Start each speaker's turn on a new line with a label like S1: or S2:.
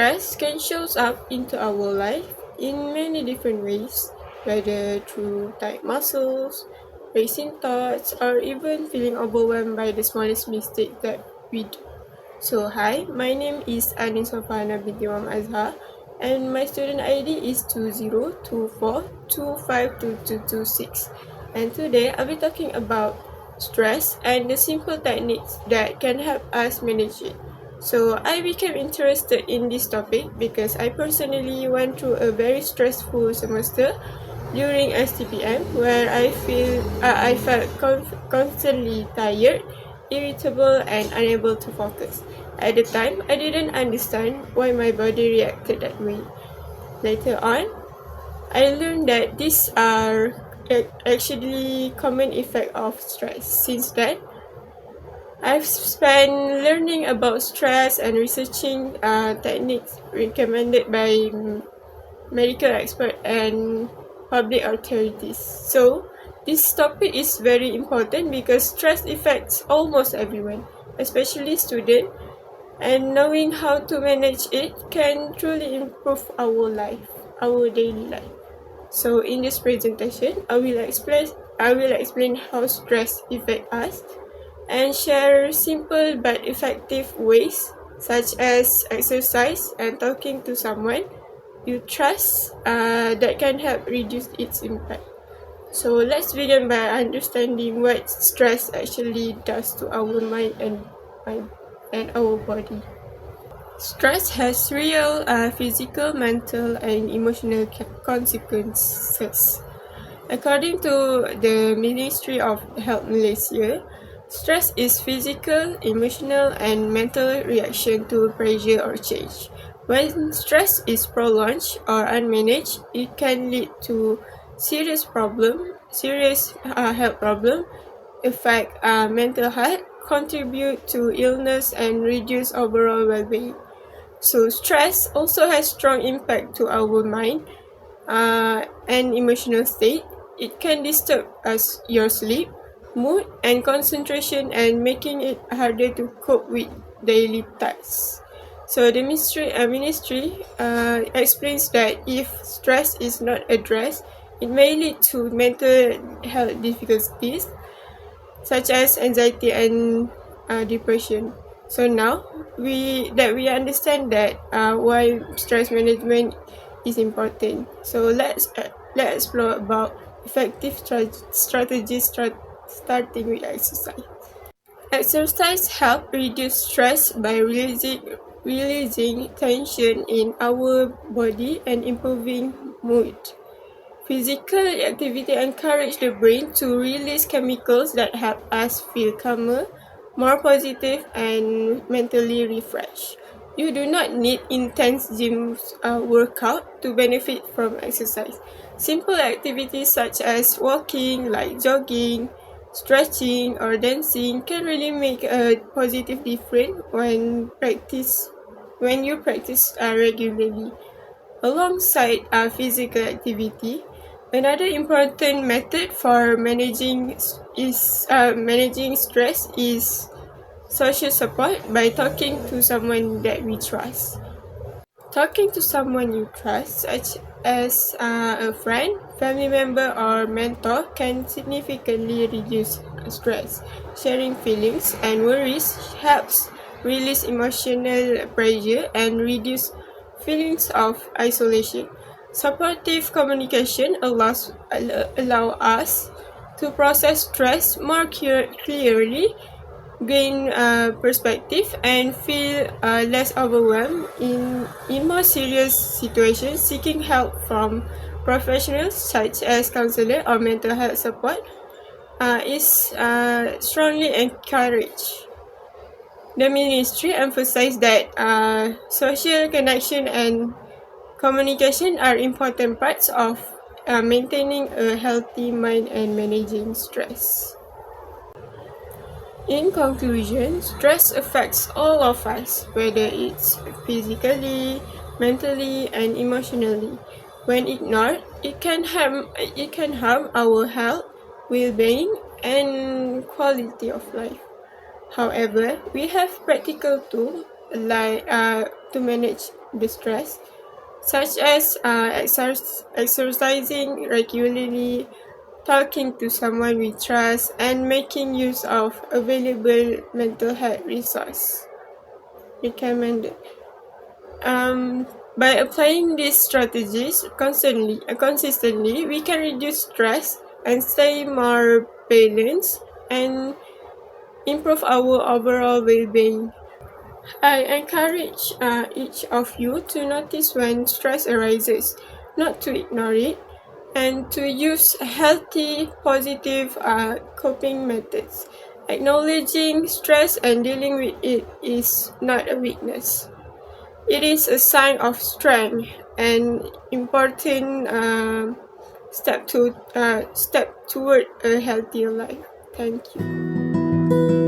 S1: Stress can show up into our life in many different ways, whether through tight muscles, racing thoughts, or even feeling overwhelmed by the smallest mistake that we do. So hi, my name is Anin Sofana binti Imam Azhar, and my student ID is 2024252226. And today I'll be talking about stress and the simple techniques that can help us manage it. So I became interested in this topic because I personally went through a very stressful semester during STPM where I felt constantly tired, irritable, and unable to focus. At the time, I didn't understand why my body reacted that way. Later on, I learned that these are actually common effect of stress. Since then, I've spent learning about stress and researching techniques recommended by medical experts and public authorities. So, this topic is very important because stress affects almost everyone, especially students, and knowing how to manage it can truly improve our daily life. So, in this presentation, I will explain how stress affects us and share simple but effective ways such as exercise and talking to someone you trust that can help reduce its impact. So let's begin by understanding what stress actually does to our mind and our body. Stress has real physical, mental, and emotional consequences. According to the Ministry of Health Malaysia, stress is physical, emotional, and mental reaction to pressure or change. When stress is prolonged or unmanaged, it can lead to serious health problem, affect mental health, contribute to illness, and reduce overall well-being. So stress also has strong impact to our mind and emotional state. It can disturb your sleep, mood, and concentration, and making it harder to cope with daily tasks. So the ministry explains that if stress is not addressed, it may lead to mental health difficulties such as anxiety and depression. So now we understand that why stress management is important. So let's explore about effective strategies starting with exercise. Exercise help reduce stress by releasing tension in our body and improving mood. Physical activity encourages the brain to release chemicals that help us feel calmer, more positive, and mentally refreshed. You do not need intense gym workout to benefit from exercise. Simple activities such as walking, like jogging, stretching, or dancing can really make a positive difference when you practice regularly. Alongside physical activity, another important method for managing stress is social support by talking to someone that we trust. Talking to someone you trust, such as a friend, family member, or mentor, can significantly reduce stress. Sharing feelings and worries helps release emotional pressure and reduce feelings of isolation. Supportive communication allow us to process stress more clearly, gain perspective, and feel less overwhelmed. In more serious situations, seeking help from professionals such as counselor or mental health support is strongly encouraged. The ministry emphasized that social connection and communication are important parts of maintaining a healthy mind and managing stress. In conclusion, stress affects all of us, whether it's physically, mentally, and emotionally. When ignored, it can harm our health, well-being, and quality of life. However, we have practical tools to manage the stress, such as exercising regularly, talking to someone we trust, and making use of available mental health resources. Recommended. By applying these strategies consistently, we can reduce stress and stay more balanced and improve our overall well-being. I encourage each of you to notice when stress arises, not to ignore it, and to use healthy, positive coping methods. Acknowledging stress and dealing with it is not a weakness. It is a sign of strength and important step toward a healthier life. Thank you.